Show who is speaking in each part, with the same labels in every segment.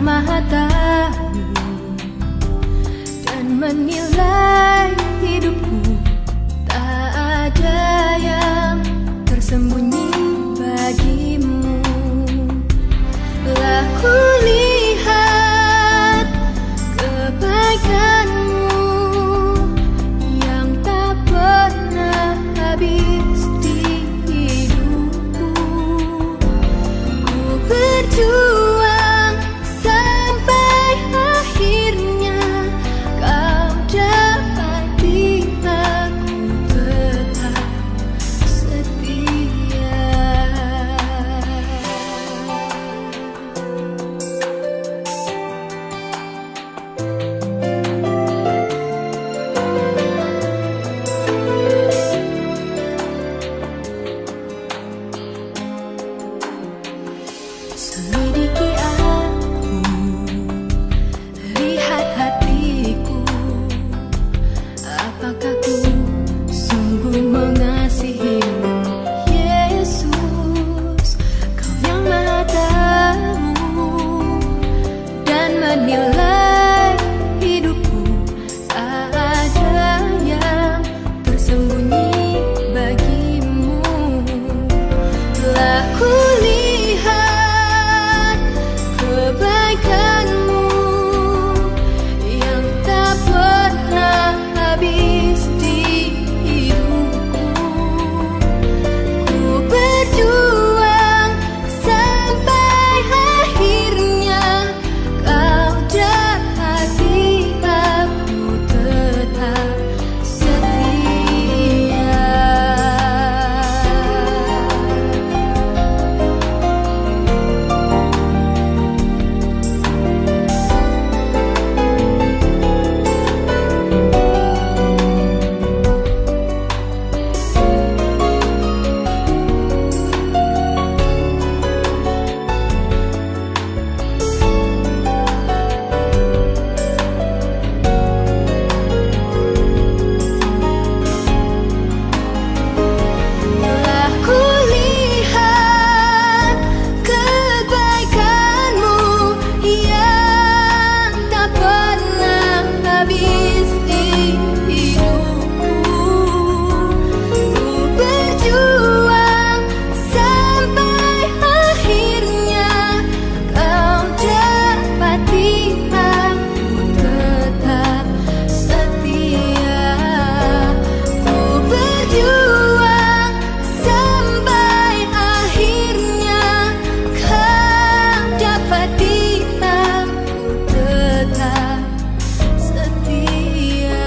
Speaker 1: Maha Tahu dan menilai hidupku. Tak ada yang tersembunyi bagimu. Lah kulihat kebaikanmu yang tak pernah habis di hidupku. Ku berjuang sampai akhirnya kau dapati aku tetap setia. Selidiki aku, lihat hatiku. Apakah ku sungguh mengasihimu, Yesus? Kau yang Maha Tahu dan menilai hidupku. Tak ada yang tersembunyi bagimu. Telah kulihat kebaikanmu yang tak pernah habis di hidupku. Ku berjuang sampai akhirnya kau dapati aku tetap setia. Telah kulihat kebaikanmu yang tak pernah habis di hidupku. Ku berjuang sampai akhirnya kau dapati aku tetap setia. Ku berjuang sampai akhirnya kau dapati aku tetap setia.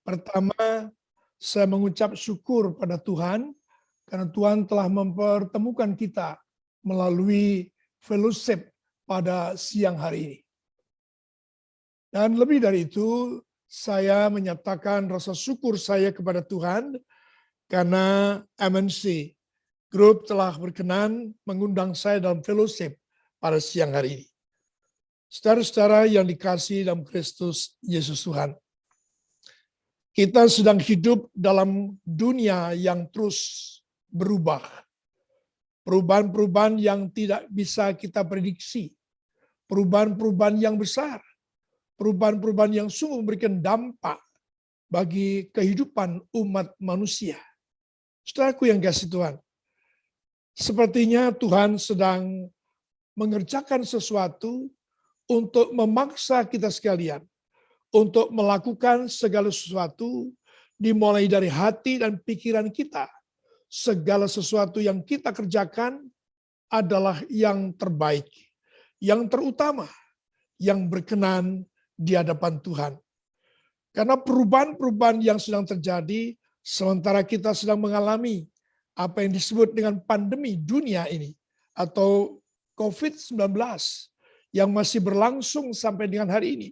Speaker 2: Pertama, saya mengucap syukur pada Tuhan karena Tuhan telah mempertemukan kita melalui fellowship pada siang hari ini. Dan lebih dari itu, saya menyatakan rasa syukur saya kepada Tuhan karena MNC Group telah berkenan mengundang saya dalam fellowship pada siang hari ini. Saudara-saudara yang dikasihi dalam Kristus Yesus Tuhan, kita sedang hidup dalam dunia yang terus berubah. Perubahan-perubahan yang tidak bisa kita prediksi. Perubahan-perubahan yang besar. Perubahan-perubahan yang sungguh memberikan dampak bagi kehidupan umat manusia. Saudaraku yang kasih Tuhan, sepertinya Tuhan sedang mengerjakan sesuatu untuk memaksa kita sekalian untuk melakukan segala sesuatu dimulai dari hati dan pikiran kita. Segala sesuatu yang kita kerjakan adalah yang terbaik, yang terutama, yang berkenan di hadapan Tuhan. Karena perubahan-perubahan yang sedang terjadi sementara kita sedang mengalami apa yang disebut dengan pandemi dunia ini atau COVID-19 yang masih berlangsung sampai dengan hari ini,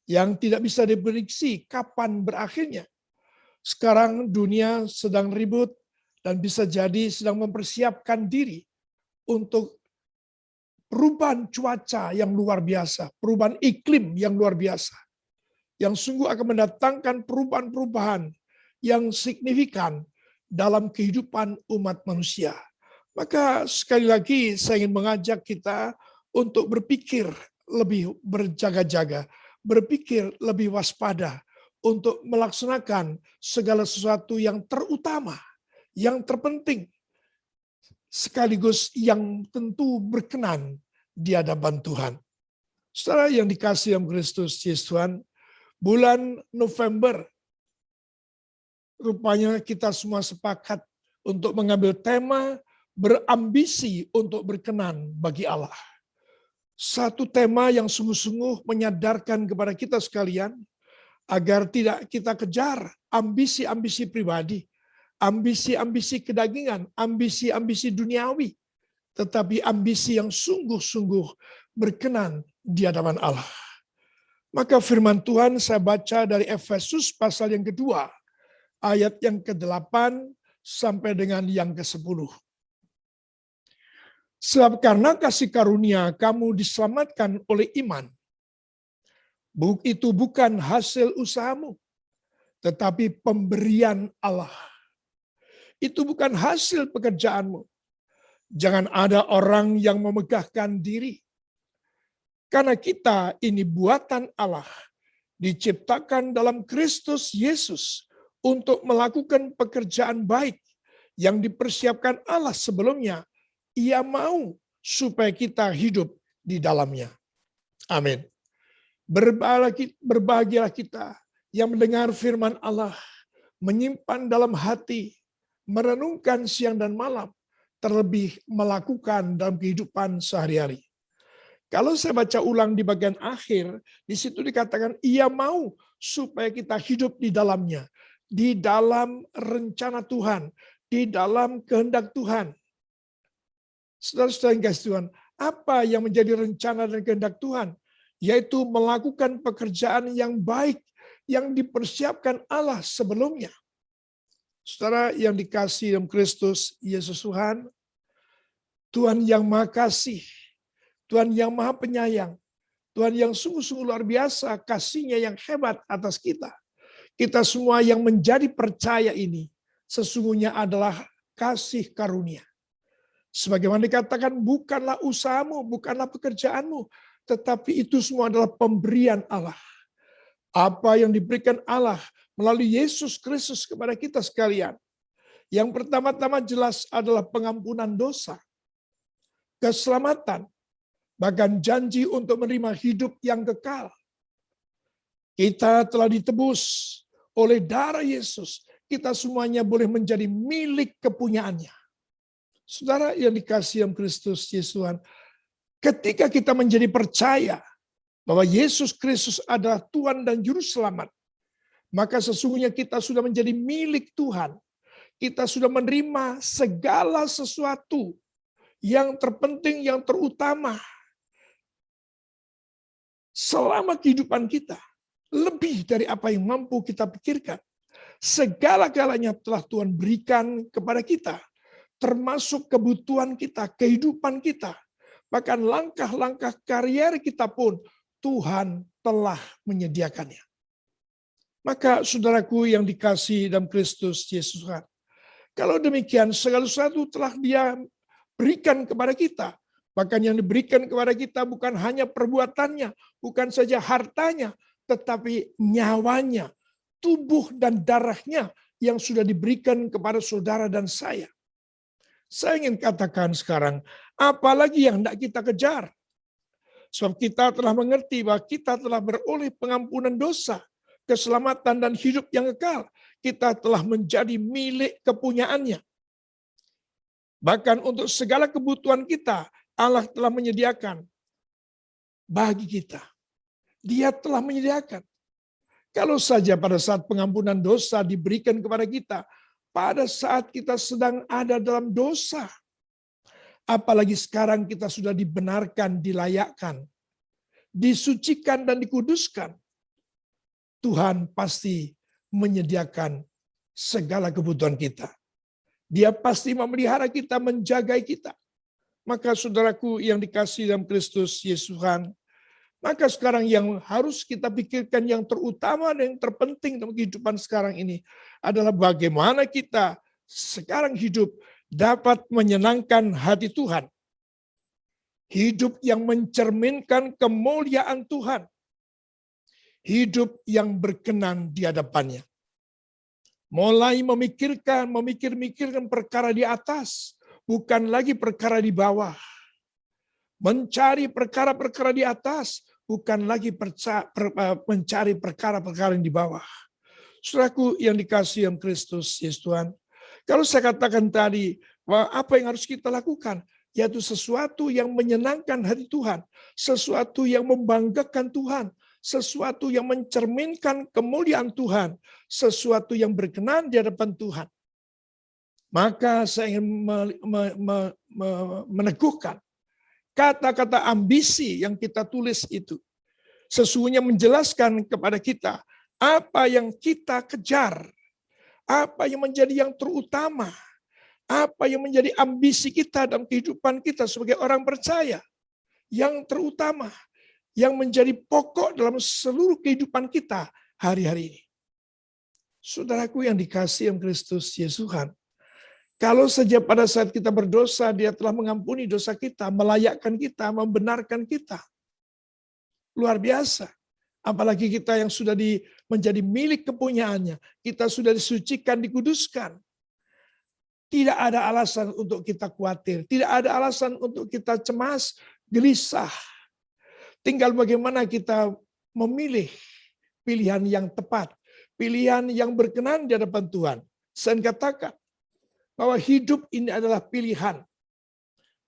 Speaker 2: yang tidak bisa diprediksi kapan berakhirnya. Sekarang dunia sedang ribut dan bisa jadi sedang mempersiapkan diri untuk perubahan cuaca yang luar biasa, perubahan iklim yang luar biasa, yang sungguh akan mendatangkan perubahan-perubahan yang signifikan dalam kehidupan umat manusia. Maka sekali lagi saya ingin mengajak kita untuk berpikir lebih berjaga-jaga, berpikir lebih waspada, untuk melaksanakan segala sesuatu yang terutama, yang terpenting, sekaligus yang tentu berkenan di hadapan Tuhan. Saudara yang dikasihi dalam Kristus Yesus Tuhan, bulan November, rupanya kita semua sepakat untuk mengambil tema berambisi untuk berkenan bagi Allah. Satu tema yang sungguh-sungguh menyadarkan kepada kita sekalian, agar tidak kita kejar ambisi-ambisi pribadi, ambisi-ambisi kedagingan, ambisi-ambisi duniawi, tetapi ambisi yang sungguh-sungguh berkenan di hadapan Allah. Maka firman Tuhan saya baca dari Efesus pasal yang kedua, ayat yang ke-8 sampai dengan yang ke-10. Sebab karena kasih karunia kamu diselamatkan oleh iman. Itu bukan hasil usahamu, tetapi pemberian Allah. Itu bukan hasil pekerjaanmu. Jangan ada orang yang memegahkan diri. Karena kita ini buatan Allah, diciptakan dalam Kristus Yesus untuk melakukan pekerjaan baik yang dipersiapkan Allah sebelumnya. Ia mau supaya kita hidup di dalamnya. Amin. Berbahagialah kita yang mendengar firman Allah, menyimpan dalam hati, merenungkan siang dan malam, terlebih melakukan dalam kehidupan sehari-hari. Kalau saya baca ulang di bagian akhir, di situ dikatakan ia mau supaya kita hidup di dalamnya, di dalam rencana Tuhan, di dalam kehendak Tuhan. Saudara-saudara yang kasih Tuhan, apa yang menjadi rencana dan kehendak Tuhan? Yaitu melakukan pekerjaan yang baik yang dipersiapkan Allah sebelumnya. Saudara yang dikasihi dalam Kristus Yesus Tuhan, Tuhan yang Maha Kasih, Tuhan yang Maha Penyayang, Tuhan yang sungguh-sungguh luar biasa, kasih-Nya yang hebat atas kita. Kita semua yang menjadi percaya ini sesungguhnya adalah kasih karunia. Sebagaimana dikatakan, bukanlah usahamu, bukanlah pekerjaanmu, tetapi itu semua adalah pemberian Allah. Apa yang diberikan Allah melalui Yesus Kristus kepada kita sekalian. Yang pertama-tama jelas adalah pengampunan dosa, keselamatan, bahkan janji untuk menerima hidup yang kekal. Kita telah ditebus oleh darah Yesus. Kita semuanya boleh menjadi milik kepunyaannya. Saudara yang dikasihi dalam Kristus Yesus Tuhan, ketika kita menjadi percaya bahwa Yesus Kristus adalah Tuhan dan Juru Selamat, maka sesungguhnya kita sudah menjadi milik Tuhan. Kita sudah menerima segala sesuatu yang terpenting, yang terutama selama kehidupan kita, lebih dari apa yang mampu kita pikirkan. Segala-galanya telah Tuhan berikan kepada kita, termasuk kebutuhan kita, kehidupan kita. Bahkan langkah-langkah karier kita pun Tuhan telah menyediakannya. Maka saudaraku yang dikasihi dalam Kristus Yesus Tuhan, kalau demikian segala sesuatu telah Dia berikan kepada kita. Bahkan yang diberikan kepada kita bukan hanya perbuatannya, bukan saja hartanya, tetapi nyawanya, tubuh dan darahnya yang sudah diberikan kepada saudara dan saya. Saya ingin katakan sekarang, apalagi yang hendak kita kejar? Sebab kita telah mengerti bahwa kita telah beroleh pengampunan dosa, keselamatan dan hidup yang kekal. Kita telah menjadi milik kepunyaannya. Bahkan untuk segala kebutuhan kita, Allah telah menyediakan bagi kita. Dia telah menyediakan. Kalau saja pada saat pengampunan dosa diberikan kepada kita, pada saat kita sedang ada dalam dosa, apalagi sekarang kita sudah dibenarkan, dilayakkan. disucikan dan dikuduskan, Tuhan pasti menyediakan segala kebutuhan kita. Dia pasti memelihara kita, menjaga kita. Maka saudaraku yang dikasihi dalam Kristus Yesus Tuhan, maka sekarang yang harus kita pikirkan yang terutama dan yang terpenting dalam kehidupan sekarang ini adalah bagaimana kita sekarang hidup dapat menyenangkan hati Tuhan. Hidup yang mencerminkan kemuliaan Tuhan. Hidup yang berkenan di hadapannya. Mulai memikir-mikirkan perkara di atas, bukan lagi perkara di bawah. Mencari perkara-perkara di atas, bukan lagi mencari perkara-perkara yang di bawah. Saudaraku yang dikasihi dalam Kristus Yesus Tuhan, kalau saya katakan tadi, bahwa apa yang harus kita lakukan, yaitu sesuatu yang menyenangkan hati Tuhan, sesuatu yang membanggakan Tuhan, sesuatu yang mencerminkan kemuliaan Tuhan, sesuatu yang berkenan di hadapan Tuhan. Maka saya ingin meneguhkan kata-kata ambisi yang kita tulis itu. Sesungguhnya menjelaskan kepada kita apa yang kita kejar, apa yang menjadi yang terutama, apa yang menjadi ambisi kita dalam kehidupan kita sebagai orang percaya, yang terutama, yang menjadi pokok dalam seluruh kehidupan kita hari-hari ini. Saudaraku yang dikasihi dalam Kristus Yesus Tuhan, kalau saja pada saat kita berdosa, Dia telah mengampuni dosa kita, melayakkan kita, membenarkan kita. Luar biasa. Apalagi kita yang sudah menjadi milik kepunyaannya, kita sudah disucikan, dikuduskan. Tidak ada alasan untuk kita khawatir, tidak ada alasan untuk kita cemas, gelisah. Tinggal bagaimana kita memilih pilihan yang tepat, pilihan yang berkenan di hadapan Tuhan. Saya katakan bahwa hidup ini adalah pilihan.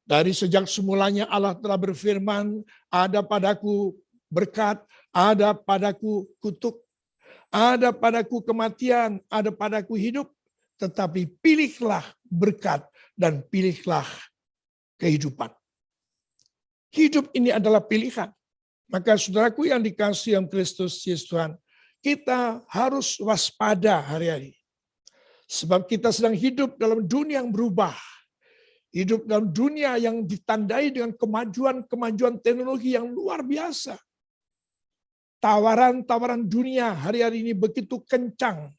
Speaker 2: Dari sejak semulanya Allah telah berfirman, ada padaku berkat, ada padaku kutuk, ada padaku kematian, ada padaku hidup. Tetapi pilihlah berkat dan pilihlah kehidupan. Hidup ini adalah pilihan. Maka saudaraku yang dikasihi dalam Kristus Yesus Tuhan, kita harus waspada hari-hari. Sebab kita sedang hidup dalam dunia yang berubah. Hidup dalam dunia yang ditandai dengan kemajuan teknologi yang luar biasa. Tawaran-tawaran dunia hari-hari ini begitu kencang,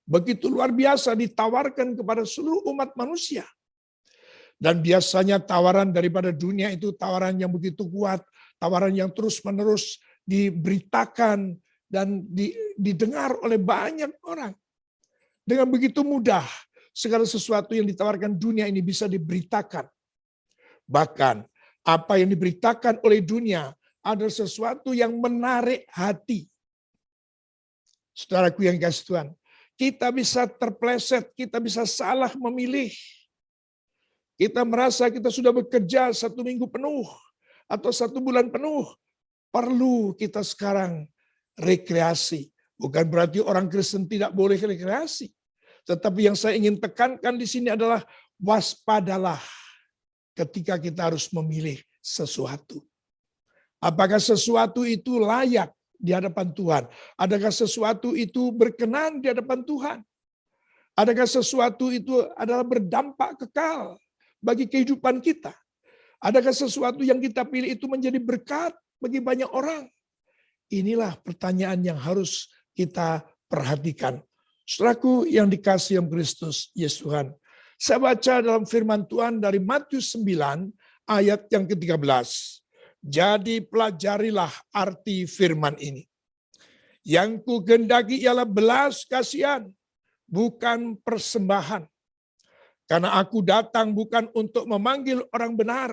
Speaker 2: begitu luar biasa ditawarkan kepada seluruh umat manusia. Dan biasanya tawaran daripada dunia itu tawaran yang begitu kuat, tawaran yang terus-menerus diberitakan dan didengar oleh banyak orang. Dengan begitu mudah, segala sesuatu yang ditawarkan dunia ini bisa diberitakan. Bahkan, apa yang diberitakan oleh dunia adalah sesuatu yang menarik hati. Saudaraku yang dikasihi Tuhan, kita bisa terpleset, kita bisa salah memilih. Kita merasa kita sudah bekerja 1 minggu penuh, atau 1 bulan penuh, perlu kita sekarang rekreasi. Bukan berarti orang Kristen tidak boleh rekreasi. Tetapi yang saya ingin tekankan di sini adalah waspadalah ketika kita harus memilih sesuatu. Apakah sesuatu itu layak di hadapan Tuhan? Adakah sesuatu itu berkenan di hadapan Tuhan? Adakah sesuatu itu adalah berdampak kekal bagi kehidupan kita? Adakah sesuatu yang kita pilih itu menjadi berkat bagi banyak orang? Inilah pertanyaan yang harus kita perhatikan. Saudaraku yang dikasihi dalam Kristus Yesus Tuhan. Saya baca dalam firman Tuhan dari Matius 9 ayat yang ke-13. Jadi pelajarilah arti firman ini. Yang kugendaki ialah belas kasihan, bukan persembahan. Karena aku datang bukan untuk memanggil orang benar,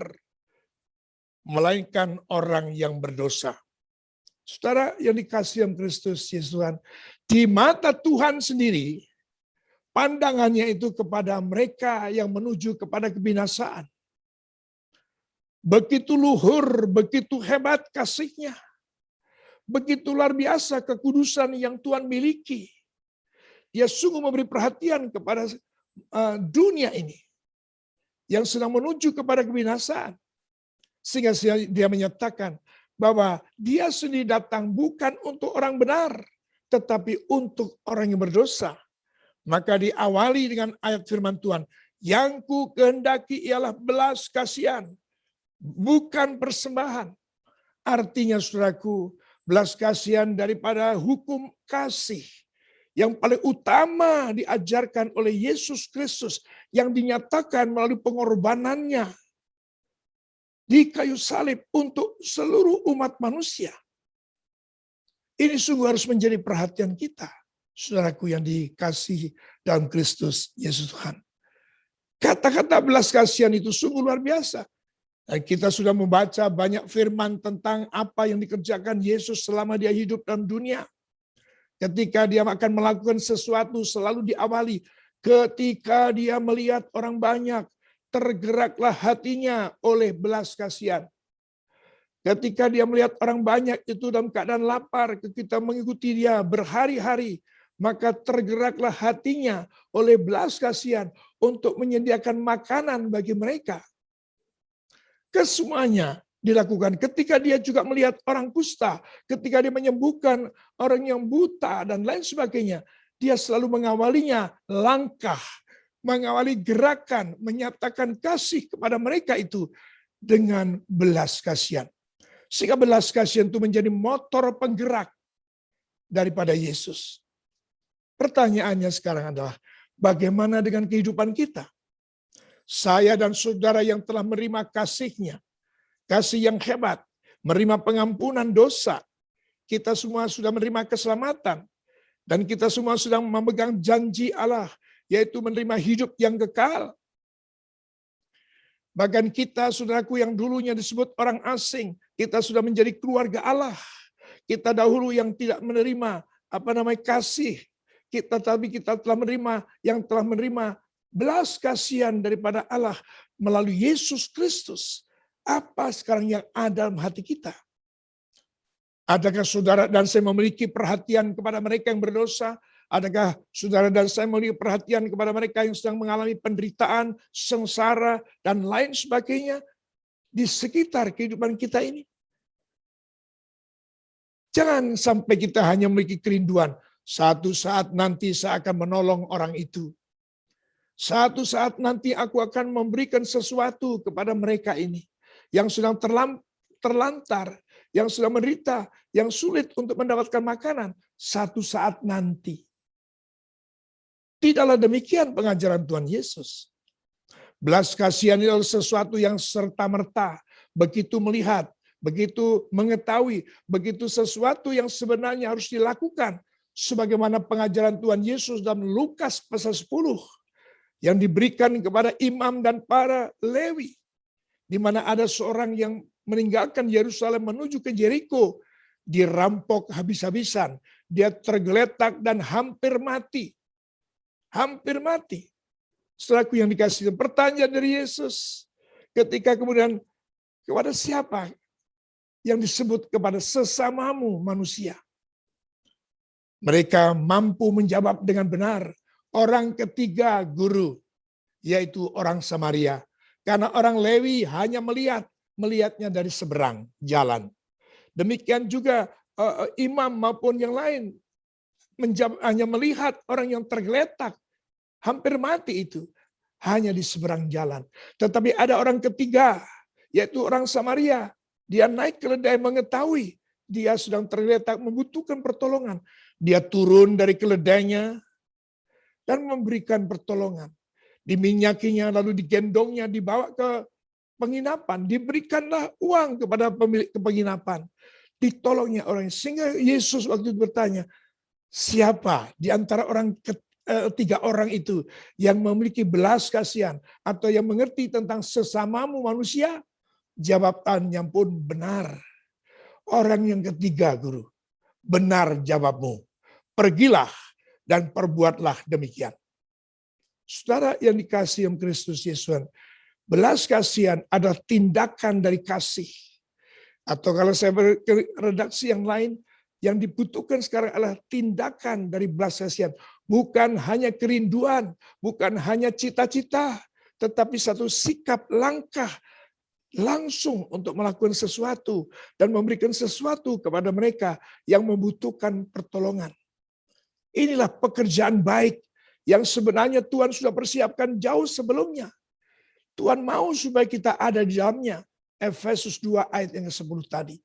Speaker 2: melainkan orang yang berdosa. Saudara yang dikasihi dalam Kristus Yesus Tuhan, di mata Tuhan sendiri, pandangannya itu kepada mereka yang menuju kepada kebinasaan. Begitu luhur, begitu hebat kasih-Nya. Begitu luar biasa kekudusan yang Tuhan miliki. Dia sungguh memberi perhatian kepada dunia ini yang sedang menuju kepada kebinasaan. Sehingga dia menyatakan bahwa dia sendiri datang bukan untuk orang benar, tetapi untuk orang yang berdosa. Maka diawali dengan ayat firman Tuhan, yang ku kehendaki ialah belas kasihan, bukan persembahan. Artinya saudaraku, belas kasihan daripada hukum kasih yang paling utama diajarkan oleh Yesus Kristus yang dinyatakan melalui pengorbanannya di kayu salib untuk seluruh umat manusia. Ini sungguh harus menjadi perhatian kita, saudaraku yang dikasihi dalam Kristus Yesus Tuhan. Kata-kata belas kasihan itu sungguh luar biasa. Dan kita sudah membaca banyak firman tentang apa yang dikerjakan Yesus selama dia hidup dalam dunia. Ketika dia akan melakukan sesuatu selalu diawali ketika dia melihat orang banyak, tergeraklah hatinya oleh belas kasihan. Ketika dia melihat orang banyak itu dalam keadaan lapar, kita mengikuti dia berhari-hari, maka tergeraklah hatinya oleh belas kasihan untuk menyediakan makanan bagi mereka. Kesemuanya dilakukan ketika dia juga melihat orang kusta, ketika dia menyembuhkan orang yang buta dan lain sebagainya. Dia selalu mengawalinya langkah, mengawali gerakan, menyatakan kasih kepada mereka itu dengan belas kasihan. Sehingga belas kasihan itu menjadi motor penggerak daripada Yesus. Pertanyaannya sekarang adalah, bagaimana dengan kehidupan kita? Saya dan saudara yang telah menerima kasih-Nya, kasih yang hebat, menerima pengampunan dosa, kita semua sudah menerima keselamatan, dan kita semua sedang memegang janji Allah, yaitu menerima hidup yang kekal. Bahkan kita, saudaraku yang dulunya disebut orang asing, kita sudah menjadi keluarga Allah. Kita dahulu yang tidak menerima kasih, tapi kita telah menerima belas kasihan daripada Allah melalui Yesus Kristus. Apa sekarang yang ada dalam hati kita? Adakah saudara dan saya memiliki perhatian kepada mereka yang berdosa? Adakah saudara dan saya memiliki perhatian kepada mereka yang sedang mengalami penderitaan, sengsara, dan lain sebagainya di sekitar kehidupan kita ini? Jangan sampai kita hanya memiliki kerinduan, satu saat nanti saya akan menolong orang itu. Satu saat nanti aku akan memberikan sesuatu kepada mereka ini yang sedang terlantar, yang sedang menderita, yang sulit untuk mendapatkan makanan. Satu saat nanti. Tidaklah demikian pengajaran Tuhan Yesus. Belas kasihan adalah sesuatu yang serta-merta, begitu melihat, begitu mengetahui, begitu sesuatu yang sebenarnya harus dilakukan. Sebagaimana pengajaran Tuhan Yesus dalam Lukas pasal 10 yang diberikan kepada imam dan para Lewi. Di mana ada seorang yang meninggalkan Yerusalem menuju ke Yeriko, dirampok habis-habisan. Dia tergeletak dan hampir mati. Hampir mati. Setelahku yang dikasih pertanyaan dari Yesus. Ketika kemudian kepada siapa yang disebut kepada sesamamu manusia? Mereka mampu menjawab dengan benar. Orang ketiga guru, yaitu orang Samaria. Karena orang Lewi hanya melihatnya dari seberang jalan. Demikian juga imam maupun yang lain hanya melihat orang yang tergeletak, hampir mati itu, hanya di seberang jalan. Tetapi ada orang ketiga, yaitu orang Samaria. Dia naik keledai mengetahui dia sedang tergeletak membutuhkan pertolongan. Dia turun dari keledainya dan memberikan pertolongan. Diminyakinya lalu digendongnya dibawa ke penginapan. Diberikanlah uang kepada pemilik penginapan. Ditolongnya orang. Sehingga Yesus waktu itu bertanya, siapa di antara tiga orang itu yang memiliki belas kasihan atau yang mengerti tentang sesamamu manusia? Jawabannya pun benar. Orang yang ketiga, guru, benar jawabmu. Pergilah dan perbuatlah demikian. Saudara yang dikasihi Kristus Yesus, belas kasihan adalah tindakan dari kasih. Atau kalau saya beredaksi yang lain, yang dibutuhkan sekarang adalah tindakan dari belas kasihan. Bukan hanya kerinduan, bukan hanya cita-cita, tetapi satu sikap langkah langsung untuk melakukan sesuatu dan memberikan sesuatu kepada mereka yang membutuhkan pertolongan. Inilah pekerjaan baik yang sebenarnya Tuhan sudah persiapkan jauh sebelumnya. Tuhan mau supaya kita ada di dalamnya. Efesus 2 ayat yang ke-10 tadi.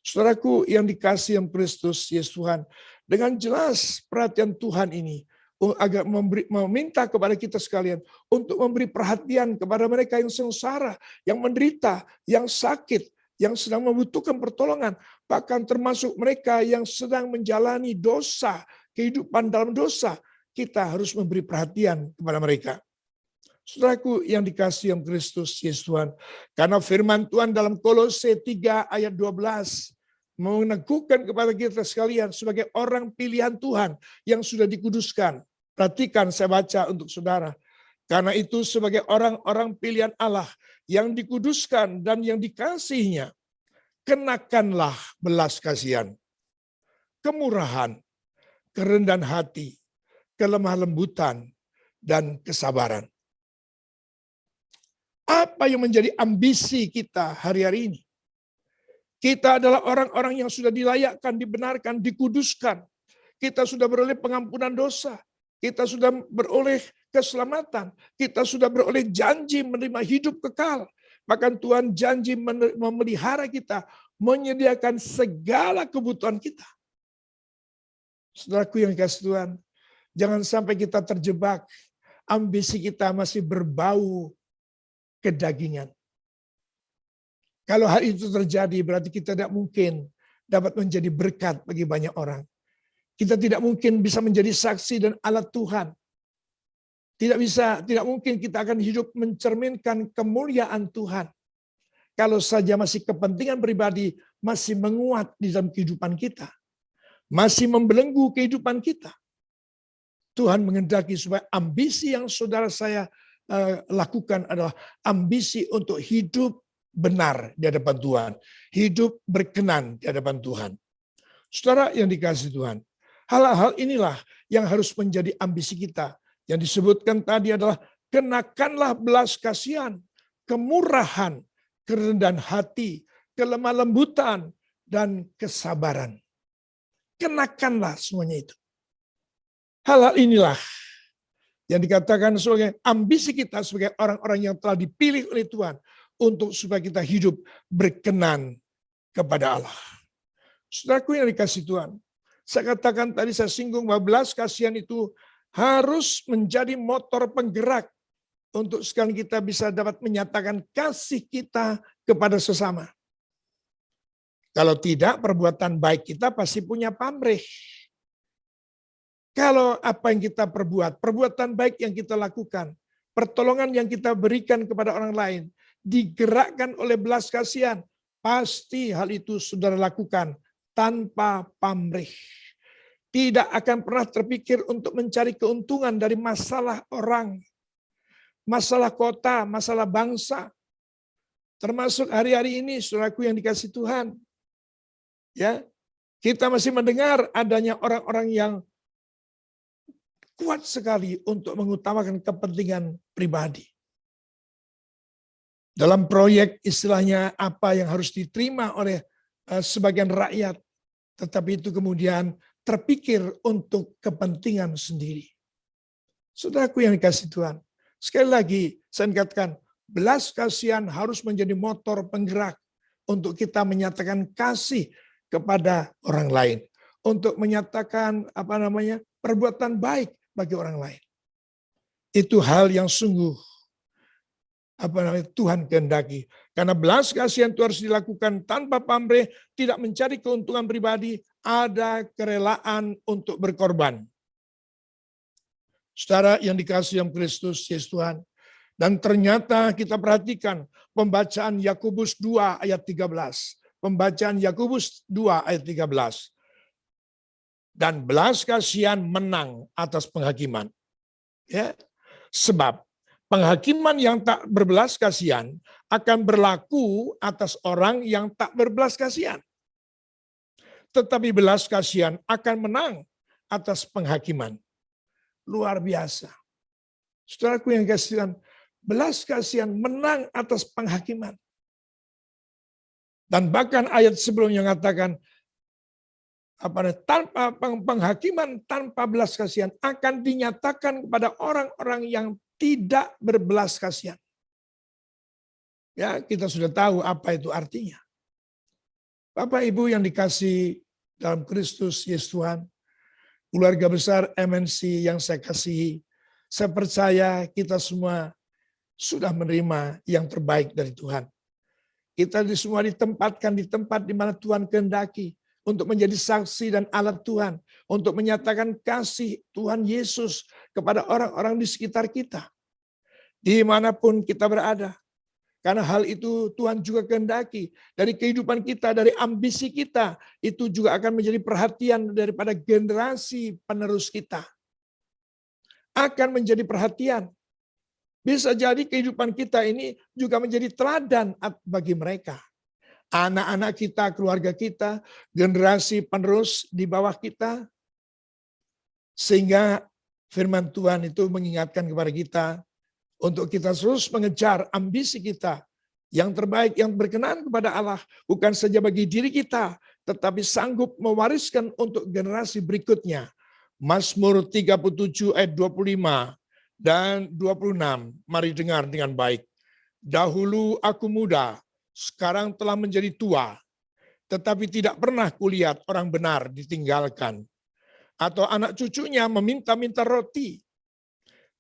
Speaker 2: Saudaraku yang dikasihi yang Kristus Yesus Tuhan, dengan jelas perhatian Tuhan ini agar meminta kepada kita sekalian untuk memberi perhatian kepada mereka yang sengsara, yang menderita, yang sakit, yang sedang membutuhkan pertolongan, bahkan termasuk mereka yang sedang menjalani dosa, kehidupan dalam dosa. Kita harus memberi perhatian kepada mereka. Saudaraku yang dikasihi yang Kristus Yesus Tuhan, karena firman Tuhan dalam Kolose 3 ayat 12 meneguhkan kepada kita sekalian sebagai orang pilihan Tuhan yang sudah dikuduskan. Perhatikan, saya baca untuk saudara. Karena itu sebagai orang-orang pilihan Allah yang dikuduskan dan yang dikasihinya, kenakanlah belas kasihan, kemurahan, kerendahan hati, kelemah lembutan, dan kesabaran. Apa yang menjadi ambisi kita hari-hari ini? Kita adalah orang-orang yang sudah dilayakkan, dibenarkan, dikuduskan. Kita sudah beroleh pengampunan dosa. Kita sudah beroleh keselamatan. Kita sudah beroleh janji menerima hidup kekal. Bahkan Tuhan janji memelihara kita, menyediakan segala kebutuhan kita. Saudaraku yang dikasihi Tuhan, jangan sampai kita terjebak. Ambisi kita masih berbau kedagingan. Kalau hal itu terjadi, berarti kita tidak mungkin dapat menjadi berkat bagi banyak orang. Kita tidak mungkin bisa menjadi saksi dan alat Tuhan. Tidak mungkin kita akan hidup mencerminkan kemuliaan Tuhan. Kalau saja masih kepentingan pribadi masih menguat di dalam kehidupan kita. Masih membelenggu kehidupan kita. Tuhan menghendaki supaya ambisi yang saudara saya lakukan adalah ambisi untuk hidup benar di hadapan Tuhan. Hidup berkenan di hadapan Tuhan. Saudara yang dikasihi Tuhan, hal-hal inilah yang harus menjadi ambisi kita. Yang disebutkan tadi adalah kenakanlah belas kasihan, kemurahan, kerendahan hati, kelemah lembutan, dan kesabaran. Kenakanlah semuanya itu. Hal-hal inilah yang dikatakan sebagai ambisi kita sebagai orang-orang yang telah dipilih oleh Tuhan untuk supaya kita hidup berkenan kepada Allah. Saudaraku yang dikasihi Tuhan, saya katakan tadi, saya singgung bahwa belas kasihan itu harus menjadi motor penggerak untuk sekali kita bisa dapat menyatakan kasih kita kepada sesama. Kalau tidak, perbuatan baik kita pasti punya pamrih. Kalau apa yang kita perbuat, perbuatan baik yang kita lakukan, pertolongan yang kita berikan kepada orang lain, digerakkan oleh belas kasihan, pasti hal itu saudara lakukan tanpa pamrih. Tidak akan pernah terpikir untuk mencari keuntungan dari masalah orang, masalah kota, masalah bangsa. Termasuk hari-hari ini, saudaraku yang dikasihi Tuhan. Ya, kita masih mendengar adanya orang-orang yang kuat sekali untuk mengutamakan kepentingan pribadi. Dalam proyek istilahnya apa yang harus diterima oleh sebagian rakyat, tetapi itu kemudian terpikir untuk kepentingan sendiri. Saudaraku yang dikasihi Tuhan, sekali lagi saya katakan, belas kasihan harus menjadi motor penggerak untuk kita menyatakan kasih kepada orang lain, untuk menyatakan perbuatan baik bagi orang lain. Itu hal yang sungguh Tuhan kehendaki. Karena belas kasihan itu harus dilakukan tanpa pamrih, tidak mencari keuntungan pribadi, ada kerelaan untuk berkorban. Saudara yang dikasihi yang Kristus Yesus Tuhan, dan ternyata kita perhatikan pembacaan Yakobus 2 ayat 13. Pembacaan Yakobus 2 ayat 13. Dan belas kasihan menang atas penghakiman. Ya, sebab penghakiman yang tak berbelas kasihan akan berlaku atas orang yang tak berbelas kasihan. Tetapi belas kasihan akan menang atas penghakiman. Luar biasa. Saudaraku yang dikasihi Tuhan, belas kasihan menang atas penghakiman. Dan bahkan ayat sebelumnya mengatakan, tanpa penghakiman tanpa belas kasihan akan dinyatakan kepada orang-orang yang tidak berbelas kasihan. Ya, kita sudah tahu apa itu artinya. Bapak Ibu yang dikasih dalam Kristus Yesus Tuhan, keluarga besar MNC yang saya kasihi, saya percaya kita semua sudah menerima yang terbaik dari Tuhan. Kita semua ditempatkan di tempat di mana Tuhan kehendaki untuk menjadi saksi dan alat Tuhan, untuk menyatakan kasih Tuhan Yesus kepada orang-orang di sekitar kita, dimanapun kita berada. Karena hal itu Tuhan juga kehendaki dari kehidupan kita, dari ambisi kita, itu juga akan menjadi perhatian daripada generasi penerus kita. Akan menjadi perhatian. Bisa jadi kehidupan kita ini juga menjadi teladan bagi mereka. Anak-anak kita, keluarga kita, generasi penerus di bawah kita. Sehingga firman Tuhan itu mengingatkan kepada kita untuk kita terus mengejar ambisi kita yang terbaik, yang berkenan kepada Allah. Bukan saja bagi diri kita, tetapi sanggup mewariskan untuk generasi berikutnya. Mazmur 37 ayat 25 dan 26. Mari dengar dengan baik. Dahulu aku muda, sekarang telah menjadi tua, tetapi tidak pernah kulihat orang benar ditinggalkan, atau anak cucunya meminta-minta roti.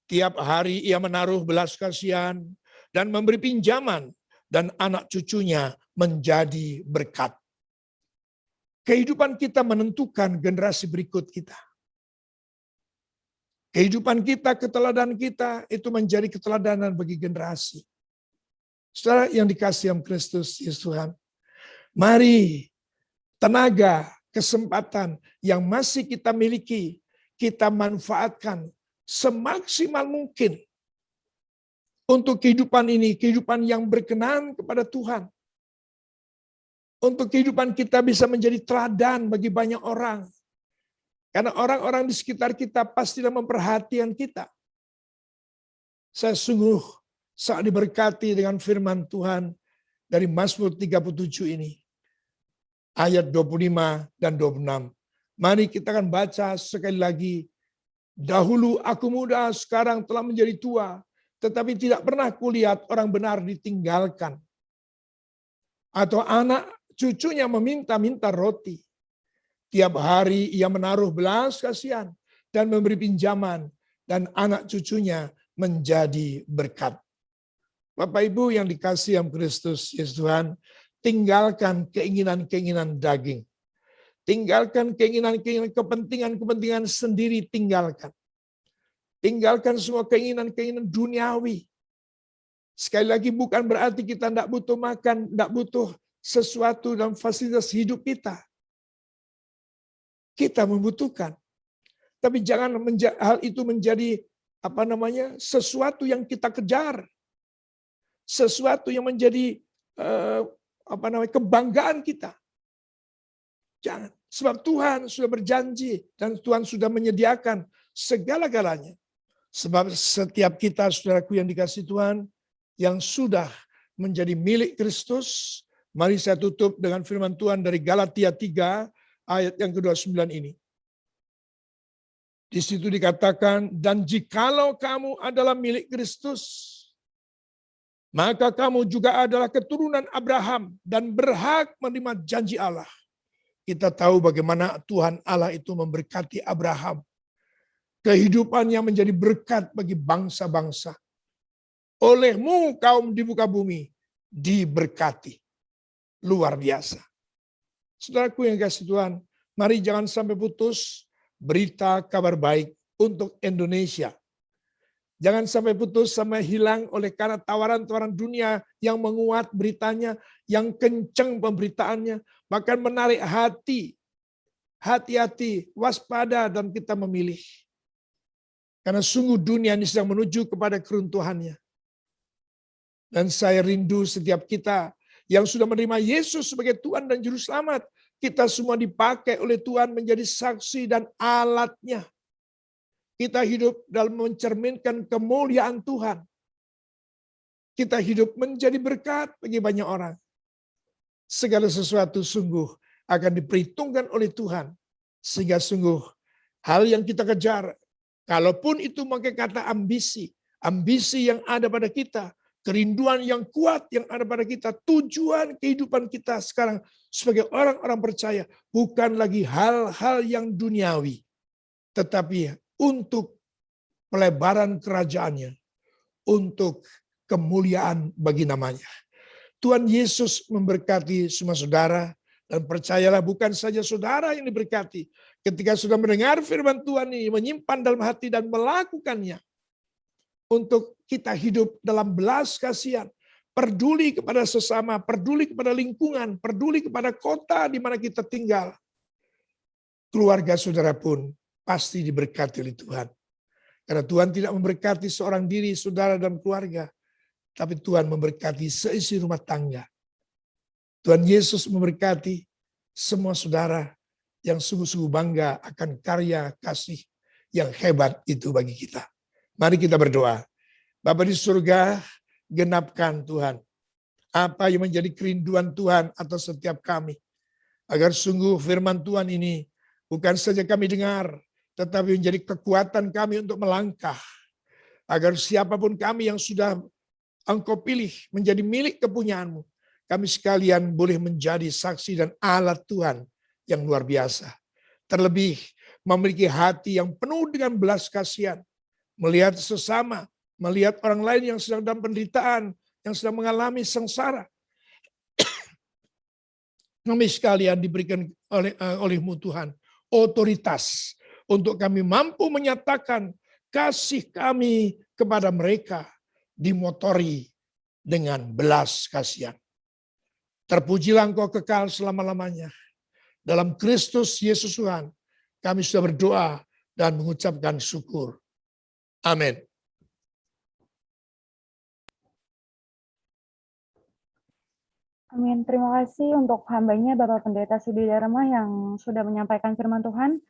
Speaker 2: Tiap hari ia menaruh belas kasihan dan memberi pinjaman, dan anak cucunya menjadi berkat. Kehidupan kita menentukan generasi berikut kita. Kehidupan kita, keteladanan kita, itu menjadi keteladanan bagi generasi. Saudara yang dikasihi dalam Kristus Yesus Tuhan, mari tenaga, kesempatan yang masih kita miliki, kita manfaatkan semaksimal mungkin untuk kehidupan ini, kehidupan yang berkenan kepada Tuhan. Untuk kehidupan kita bisa menjadi teladan bagi banyak orang. Karena orang-orang di sekitar kita pastilah memperhatikan kita. Saya sungguh sangat diberkati dengan firman Tuhan dari Mazmur 37 ini. Ayat 25 dan 26. Mari kita akan baca sekali lagi. Dahulu aku muda, sekarang telah menjadi tua, tetapi tidak pernah kulihat orang benar ditinggalkan, atau anak cucunya meminta-minta roti. Tiap hari ia menaruh belas kasihan dan memberi pinjaman, dan anak cucunya menjadi berkat. Bapak Ibu yang dikasihi dalam Kristus Yesus Tuhan, tinggalkan keinginan-keinginan daging. Tinggalkan keinginan-keinginan, kepentingan-kepentingan sendiri, tinggalkan. Tinggalkan semua keinginan-keinginan duniawi. Sekali lagi bukan berarti kita tidak butuh makan, tidak butuh sesuatu dalam fasilitas hidup kita. Kita membutuhkan. Tapi jangan hal itu menjadi sesuatu yang kita kejar. Sesuatu yang menjadi kebanggaan kita. Jangan. Sebab Tuhan sudah berjanji dan Tuhan sudah menyediakan segala-galanya. Sebab setiap kita, saudaraku yang dikasihi Tuhan, yang sudah menjadi milik Kristus. Mari saya tutup dengan firman Tuhan dari Galatia 3 ayat yang ke-29 ini. Di situ dikatakan, dan jikalau kamu adalah milik Kristus, maka kamu juga adalah keturunan Abraham dan berhak menerima janji Allah. Kita tahu bagaimana Tuhan Allah itu memberkati Abraham. Kehidupannya menjadi berkat bagi bangsa-bangsa. Olehmu kaum di muka bumi diberkati. Luar biasa. Saudaraku yang kasih Tuhan, mari jangan sampai putus berita kabar baik untuk Indonesia. Jangan sampai putus sampai hilang oleh karena tawaran-tawaran dunia yang menguat beritanya, yang kencang pemberitaannya, bahkan menarik hati. Hati-hati, waspada dan kita memilih. Karena sungguh dunia ini sedang menuju kepada keruntuhannya. Dan saya rindu setiap kita yang sudah menerima Yesus sebagai Tuhan dan Juru Selamat. Kita semua dipakai oleh Tuhan menjadi saksi dan alatnya. Kita hidup dalam mencerminkan kemuliaan Tuhan. Kita hidup menjadi berkat bagi banyak orang. segala sesuatu sungguh akan diperhitungkan oleh Tuhan. Sehingga sungguh hal yang kita kejar, kalaupun itu pakai kata ambisi, ambisi yang ada pada kita, kerinduan yang kuat yang ada pada kita, tujuan kehidupan kita sekarang sebagai orang-orang percaya bukan lagi hal-hal yang duniawi, tetapi untuk pelebaran kerajaannya, untuk kemuliaan bagi namanya. Tuhan Yesus memberkati semua saudara, dan percayalah bukan saja saudara yang diberkati. Ketika sudah mendengar firman Tuhan ini, menyimpan dalam hati dan melakukannya. Untuk kita hidup dalam belas kasihan, peduli kepada sesama, peduli kepada lingkungan, peduli kepada kota di mana kita tinggal. Keluarga saudara pun pasti diberkati oleh Tuhan. Karena Tuhan tidak memberkati seorang diri, saudara dan keluarga, tapi Tuhan memberkati seisi rumah tangga. Tuhan Yesus memberkati semua saudara yang sungguh-sungguh bangga akan karya kasih yang hebat itu bagi kita. Mari kita berdoa. Bapa di surga, genapkan Tuhan apa yang menjadi kerinduan Tuhan atas setiap kami. Agar sungguh firman Tuhan ini bukan saja kami dengar, tetapi menjadi kekuatan kami untuk melangkah. Agar siapapun kami yang sudah Engkau pilih menjadi milik kepunyaanmu, kami sekalian boleh menjadi saksi dan alat Tuhan yang luar biasa. Terlebih memiliki hati yang penuh dengan belas kasihan, melihat sesama, melihat orang lain yang sedang dalam penderitaan, yang sedang mengalami sengsara. Kami sekalian diberikan oleh-Mu Tuhan otoritas untuk kami mampu menyatakan kasih kami kepada mereka, dimotori dengan belas kasihan. Terpujilah Engkau kekal selama-lamanya. Dalam Kristus Yesus Tuhan, kami sudah berdoa dan mengucapkan syukur. Amin.
Speaker 3: Amin. Terima kasih untuk hambanya Bapak Pendeta Sudi Dharma yang sudah menyampaikan firman Tuhan.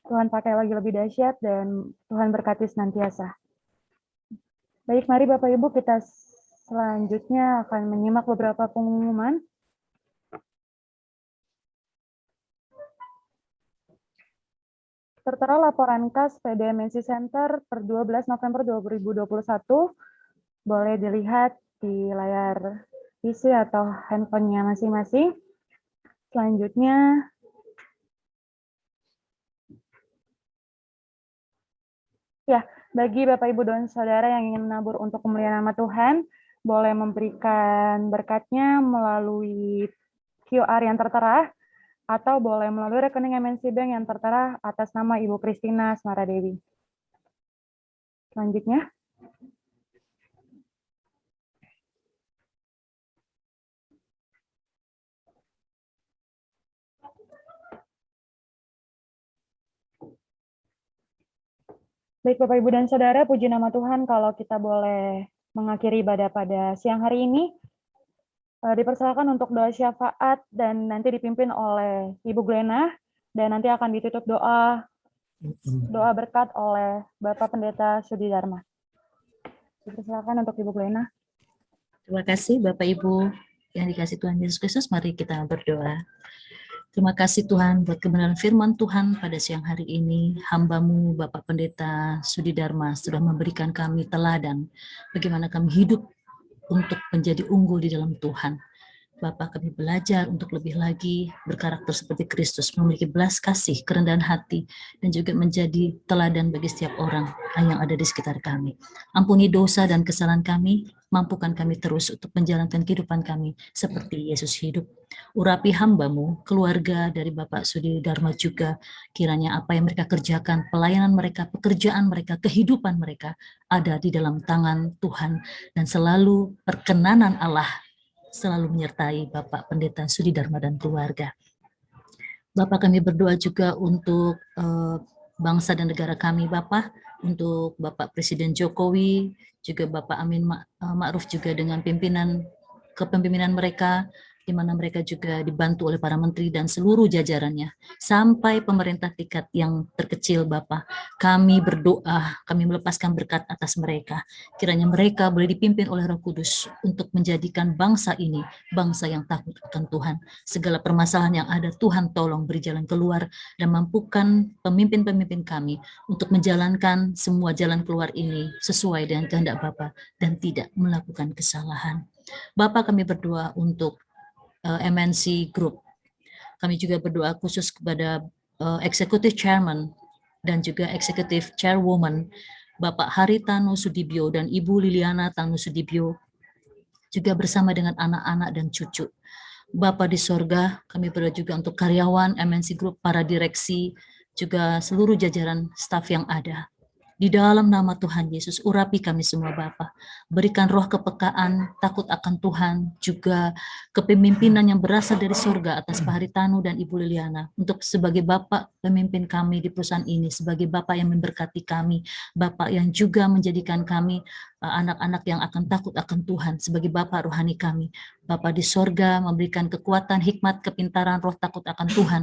Speaker 3: Tuhan pakai lagi lebih dahsyat dan Tuhan berkati senantiasa. Baik, mari Bapak Ibu kita selanjutnya akan menyimak beberapa pengumuman. Tertera laporan KAS PDMNC Center per 12 November 2021 boleh dilihat di layar PC atau handphonenya masing-masing. Selanjutnya, ya, bagi Bapak, Ibu, dan Saudara yang ingin menabur untuk kemuliaan nama Tuhan, boleh memberikan berkatnya melalui QR yang tertera, atau boleh melalui rekening MNC Bank yang tertera atas nama Ibu Kristina Smaradewi. Selanjutnya. Baik Bapak, Ibu, dan Saudara, puji nama Tuhan kalau kita boleh mengakhiri ibadah pada siang hari ini. Dipersilakan untuk doa syafaat dan nanti dipimpin oleh Ibu Glena, dan nanti akan ditutup doa berkat oleh Bapak Pendeta Sudi Dharma. Dipersilakan untuk Ibu Glena.
Speaker 4: Terima kasih Bapak Ibu yang dikasih Tuhan Yesus Kristus, mari kita berdoa. Terima kasih Tuhan buat kebenaran firman Tuhan pada siang hari ini. Hamba-Mu Bapak Pendeta Sudi Dharma sudah memberikan kami teladan bagaimana kami hidup untuk menjadi unggul di dalam Tuhan. Bapak, kami belajar untuk lebih lagi berkarakter seperti Kristus, memiliki belas kasih, kerendahan hati, dan juga menjadi teladan bagi setiap orang yang ada di sekitar kami. Ampuni dosa dan kesalahan kami, mampukan kami terus untuk menjalankan kehidupan kami seperti Yesus hidup. Urapi hamba-Mu, keluarga dari Bapak Sudi Dharma juga, kiranya apa yang mereka kerjakan, pelayanan mereka, pekerjaan mereka, kehidupan mereka ada di dalam tangan Tuhan, dan selalu perkenanan Allah selalu menyertai Bapak Pendeta Sudi Dharma dan keluarga. Bapak, kami berdoa juga untuk bangsa dan negara kami, Bapak, untuk Bapak Presiden Jokowi, juga Bapak Amin Ma'ruf juga dengan kepemimpinan mereka, di mana mereka juga dibantu oleh para menteri dan seluruh jajarannya, sampai pemerintah tingkat yang terkecil Bapa. Kami berdoa, kami melepaskan berkat atas mereka. Kiranya mereka boleh dipimpin oleh Roh Kudus untuk menjadikan bangsa ini bangsa yang takut akan Tuhan. Segala permasalahan yang ada, Tuhan tolong beri jalan keluar dan mampukan pemimpin-pemimpin kami untuk menjalankan semua jalan keluar ini sesuai dengan kehendak Bapa dan tidak melakukan kesalahan. Bapa, kami berdoa untuk MNC Group. Kami juga berdoa khusus kepada Executive Chairman dan juga Executive Chairwoman Bapak Hari Tanu Sudibyo dan Ibu Liliana Tanu Sudibyo, juga bersama dengan anak-anak dan cucu. Bapa di sorga, kami berdoa juga untuk karyawan MNC Group, para direksi, juga seluruh jajaran staf yang ada. Di dalam nama Tuhan Yesus, urapi kami semua Bapa. Berikan roh kepekaan, takut akan Tuhan, juga kepemimpinan yang berasal dari surga atas Pak Haritanu dan Ibu Liliana. Untuk sebagai Bapak pemimpin kami di perusahaan ini, sebagai Bapak yang memberkati kami, Bapak yang juga menjadikan kami anak-anak yang akan takut akan Tuhan, sebagai Bapak rohani kami. Bapak di surga memberikan kekuatan, hikmat, kepintaran, roh takut akan Tuhan,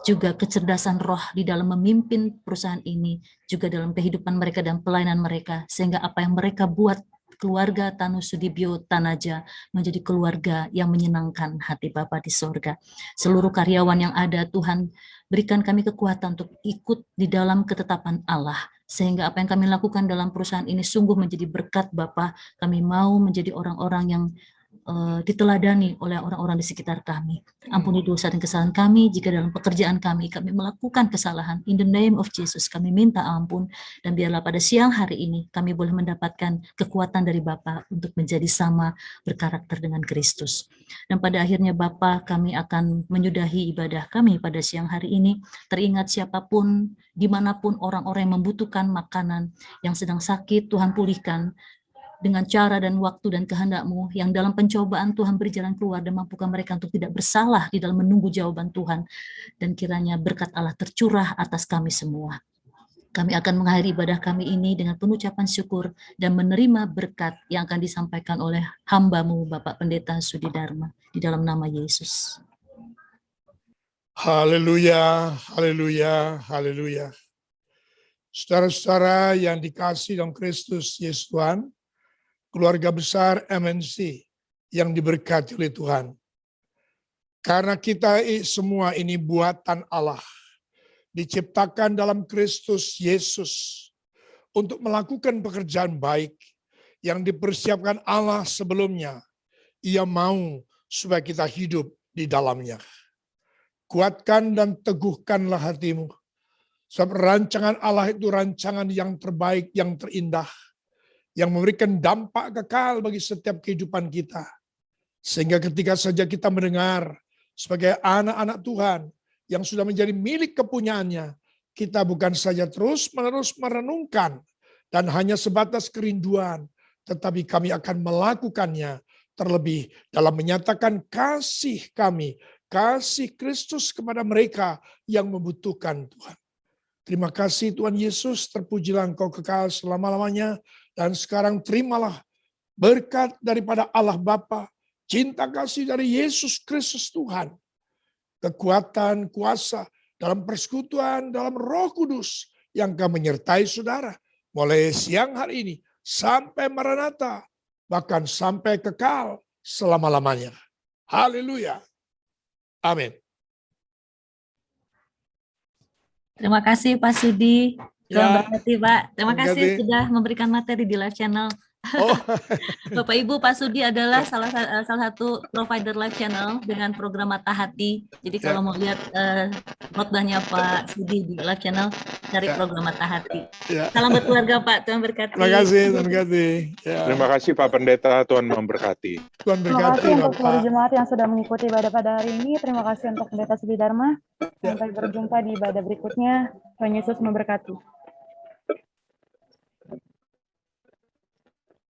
Speaker 4: juga kecerdasan roh di dalam memimpin perusahaan ini, juga dalam kehidupan mereka dan pelayanan mereka, sehingga apa yang mereka buat, keluarga Tanu Sudibyo Tanaja menjadi keluarga yang menyenangkan hati Bapa di sorga. Seluruh karyawan yang ada, Tuhan berikan kami kekuatan untuk ikut di dalam ketetapan Allah, sehingga apa yang kami lakukan dalam perusahaan ini sungguh menjadi berkat Bapa. Kami mau menjadi orang-orang yang diteladani oleh orang-orang di sekitar kami. Ampuni dosa dan kesalahan kami jika dalam pekerjaan kami melakukan kesalahan. In the name of Jesus kami minta ampun, dan biarlah pada siang hari ini kami boleh mendapatkan kekuatan dari Bapa untuk menjadi sama berkarakter dengan Kristus. Dan pada akhirnya Bapa, kami akan menyudahi ibadah kami pada siang hari ini. Teringat siapapun, dimanapun orang-orang yang membutuhkan makanan, yang sedang sakit, Tuhan pulihkan dengan cara dan waktu dan kehendak-Mu, yang dalam pencobaan Tuhan beri jalan keluar dan mampukan mereka untuk tidak bersalah di dalam menunggu jawaban Tuhan. Dan kiranya berkat Allah tercurah atas kami semua. Kami akan mengakhiri ibadah kami ini dengan pengucapan syukur dan menerima berkat yang akan disampaikan oleh hamba-Mu Bapak Pendeta Sudi Dharma, di dalam nama Yesus.
Speaker 2: Haleluya, haleluya, haleluya. Saudara-saudara yang dikasihi dalam Kristus Yesus Tuhan, keluarga besar MNC yang diberkati oleh Tuhan. Karena kita semua ini buatan Allah, diciptakan dalam Kristus Yesus untuk melakukan pekerjaan baik yang dipersiapkan Allah sebelumnya. Ia mau supaya kita hidup di dalamnya. Kuatkan dan teguhkanlah hatimu, sebab rancangan Allah itu rancangan yang terbaik, yang terindah, yang memberikan dampak kekal bagi setiap kehidupan kita. Sehingga ketika saja kita mendengar sebagai anak-anak Tuhan yang sudah menjadi milik kepunyaannya, kita bukan saja terus-menerus merenungkan dan hanya sebatas kerinduan, tetapi kami akan melakukannya, terlebih dalam menyatakan kasih kami, kasih Kristus kepada mereka yang membutuhkan Tuhan. Terima kasih Tuhan Yesus, terpujilah Engkau kekal selama-lamanya. Dan sekarang terimalah berkat daripada Allah Bapa, cinta kasih dari Yesus Kristus Tuhan, kekuatan, kuasa dalam persekutuan, dalam Roh Kudus yang akan menyertai saudara mulai siang hari ini sampai Maranatha, bahkan sampai kekal selama-lamanya. Haleluya. Amin.
Speaker 4: Terima kasih Pak Sudi. Selamat berkati Pak. Terima
Speaker 2: terima
Speaker 4: kasih
Speaker 2: kasih.
Speaker 4: sudah memberikan materi di live channel.
Speaker 2: Oh,
Speaker 4: Bapak Ibu, Pak Sudi adalah salah satu provider live channel dengan program Mata Hati. Jadi
Speaker 2: Ya.
Speaker 4: kalau mau lihat khotbahnya Pak Sudi di live channel, cari
Speaker 2: Ya.
Speaker 4: program Mata Hati.
Speaker 2: ya.
Speaker 4: Salam buat keluarga Pak, Tuhan berkati.
Speaker 2: Terima kasih, terima kasih. Ya.
Speaker 5: Terima kasih Pak Pendeta, Tuhan memberkati.
Speaker 2: Tuhan
Speaker 3: Terima
Speaker 2: berkati
Speaker 3: kasih untuk seluruh
Speaker 2: Bapak.
Speaker 3: jemaat yang sudah mengikuti ibadah pada hari ini. Terima kasih untuk Pendeta Sudi Dharma. Sampai berjumpa di ibadah berikutnya. Tuhan Yesus memberkati.